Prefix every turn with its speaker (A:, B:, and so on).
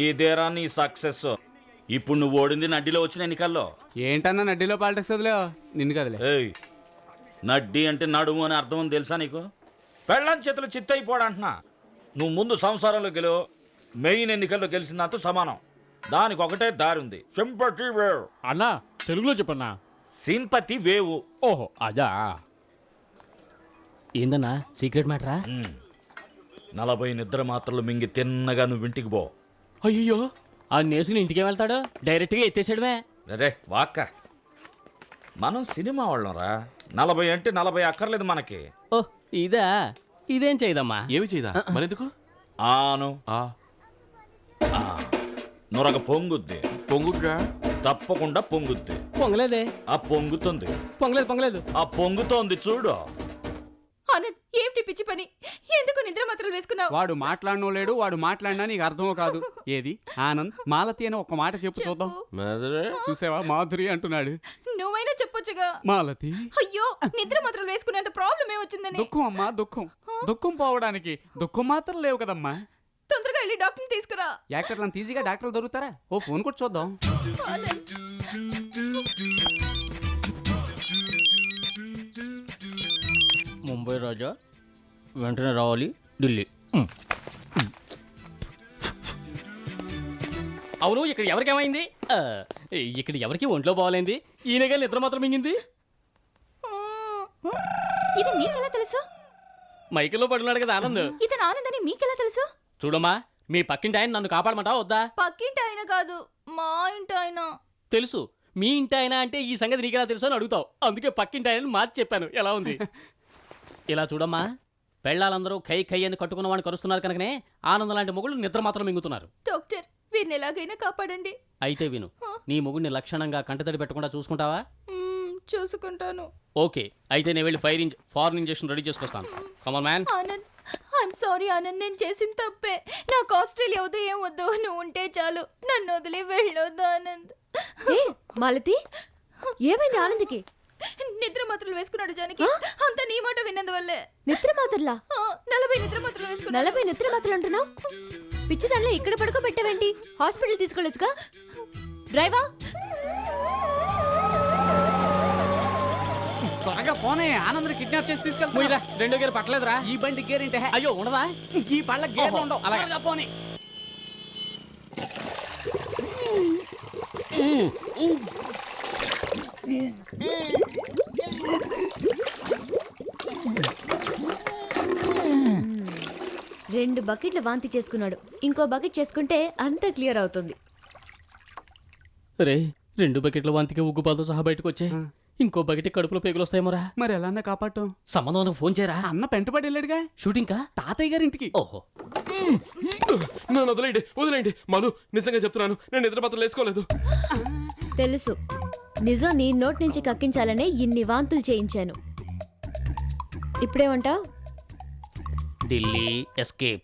A: ఇదేరా నీ సక్సెస్. ఇప్పుడు నువ్వు ఓడింది నడ్డిలో వచ్చిన ఎన్నికల్లో.
B: ఏంటన్నా నడ్డిలో పాలిటిక్స్ వదిలే నిన్ను కదలే.
A: ఏయ్, నడ్డి అంటే నడుము అని అర్థం అని తెలుసా నీకు? పెళ్ళాం చేతులు చిత్తయిపోడంటున్నా. నువ్వు ముందు సంసారంలో గెలువు, మెయిన్ ఎన్నికల్లో గెలిచిందంతా సమానం. దానికి ఒకటే దారి ఉంది, సింపతి వేవ్.
C: అన్నా తెలుగులో చెప్పన్నా.
A: Sympathy wave.
C: ఓహో అదా. ఏందన్నా సీక్రెట్ మ్యాటరా?
A: 40 నిద్ర మాత్రలు మింగి తిన్నగా నువ్వు ఇంటికి పో.
D: అయ్యో,
C: ఆ నేసుకుని ఇంటికే వెళ్తాడు, డైరెక్ట్గా ఎత్తేసాడమే.
A: రే వాక్క, మనం సినిమా వాళ్ళం రా. 40 అంటే 40 అక్కర్లేదు మనకి.
C: ఓ ఇదా, ఇదేం చేయదమ్మా.
D: ఏమి చేయదా మరెందుకు?
A: ఆను నొరగ పొంగుద్ది.
D: పొంగుడ్రా?
A: తప్పకుండా పొంగుద్ది.
C: పొంగలేదే.
A: ఆ పొంగుతుంది.
C: పొంగలేదు.
A: ఆ పొంగుతోంది చూడు.
E: ఆనంద్, ఏమిటి పిచ్చి పని? ఎందుకు నిద్ర మాత్రలు వేసుకున్నావు?
B: వాడు మాట్లాడనో లేడు, వాడు మాట్లాడినా నీకు అర్థమో కాదు. ఏది ఆనంద్, మాలతి అని ఒక మాట చెప్పు చూద్దాం. చూసావా, మాధురి అంటున్నాడు.
E: నువ్వైనా చెప్పొచ్చుగా.
B: మాలతి,
E: అయ్యో, నిద్ర మాత్రలు వేసుకునేంత ప్రాబ్లం ఏమొచ్చిందని.
B: దుఃఖం అమ్మా, దుఃఖం పోవడానికి దుఃఖం మాత్రం లేవు కదమ్మా.
E: తొందరగా వెళ్ళి డాక్టర్ని తీసుకురా.
B: యాక్టర్లను ఈజీగా డాక్టర్లు దొరుకుతారా? ఓ ఫోన్ కూడా చూద్దాం.
E: ఆనంద్,
C: ముంబై రాజా వెంటనే రావాలి ఢిల్లీ. అవును, ఇక్కడ ఎవరికేమైంది? ఇక్కడ ఎవరికి ఒంట్లో బాగాలేంది? ఈయనగా నిద్ర మాత్రం మింగింది.
E: ఇది మీకెలా తెలుసు?
C: మైకిల్లో పడున్నాడు కదా ఆనంద్.
E: ఇతను ఆనంద్ అని మీకెలా తెలుసు?
C: చూడమ్మా, మీ పక్కింటి ఆయన నన్ను కాపాడమంటావా వద్దా?
E: పక్కింటి ఆయన కాదు, మా ఇంటి ఆయన.
C: తెలుసు, మీ ఇంటి ఆయన అంటే ఈ సంగతి నీకెలా తెలుసు అని అడుగుతావు. అందుకే పక్కింటి ఆయన మార్చి చెప్పాను. ఎలా ఉంది? ఇలా చూడమ్మా, పెళ్ళాలందరూ ఖై ఖై అని కట్టుకున్న వాడిని కరుస్తున్నారు కనుకనే ఆనందం లాంటి మొగుళ్ళు నిద్ర మాత్రం మింగుతున్నారు.
E: డాక్టర్, వీరిని ఎలాగైనా కాపాడండి.
C: అయితే విను, నీ మొగుడిని లక్షణంగా కంటతడి పెట్టకుండా చూసుకుంటావా?
E: చూసుకుంటాను.
C: ఓకే, అయితే నేను వెళ్ళి ఫారెన్ ఇంజెక్షన్ రెడీ చేసుకొస్తాను. Come on man.
E: Anand, I'm sorry Anand, నేను చేసిన తప్పే. నాకు ఆస్ట్రేలియా వద్దు, ఏం వద్దు, నువ్వు ఉంటే చాలు. నన్ను వదిలి వెళ్ళొద్దు ఆనంద్.
F: మాలతి, ఏమైంది ఆనంద్కి?
E: నిద్ర మాత్రలు వేసుకున్నాడు జానకి. అంతా నీ మాట విన్నందువల్లే.
F: నిద్ర మాత్రలా?
E: 40 నిద్ర మాత్రలు వేసుకున్నా.
F: 40 నిద్ర మాత్రలు అంటున్నావు? పిచ్చిదానిలో ఇక్కడ పడుకోబెట్టావేంటి? హాస్పిటల్ తీసుకెళ్ళొచ్చుగా. డ్రైవర్,
B: త్వరగా పోనే, ఆనంద్ కిడ్నాప్ చేసి తీసుకెళ్తా.
C: 2 గేర్ పట్టలేదురా?
B: ఈ బండి గేర్ ఏంటే?
C: అయ్యో ఉండదా?
B: ఈ బళ్ళ గేర్లు ఉండవు.
C: అలాగే.
B: త్వరగా పోనీ.
F: రెండు బకెట్లు వాంతి చేసుకున్నాడు. ఇంకో బకెట్ చేసుకుంటే అంతా క్లియర్ అవుతుంది.
C: రే, 2 బకెట్ల వాంతికి ఉగ్గుపాలతో సహా బయటకు వచ్చే. ఇంకో బకెట్ కడుపులో పేగులు వస్తాయేమోరా.
B: మరి ఎలా కాపాడటం?
C: సంబంధం ఫోన్ చేయరా.
B: అన్న పెంటపడి వెళ్ళాడుగా
C: షూటింగ్ కా?
B: తాతయ్య గారి ఇంటికి.
C: ఓహో,
D: నన్ను వదిలేయండి మను, నిజంగా చెప్తున్నాను, నేను నిద్ర మాత్రం వేసుకోలేదు.
F: తెలుసు, నిజం నీ నోట్ నుంచి కక్కించాలనే ఇన్ని వాంతులు చేయించాను. ఇప్పుడేమంటావు?
C: ఢిల్లీ ఎస్కేప్.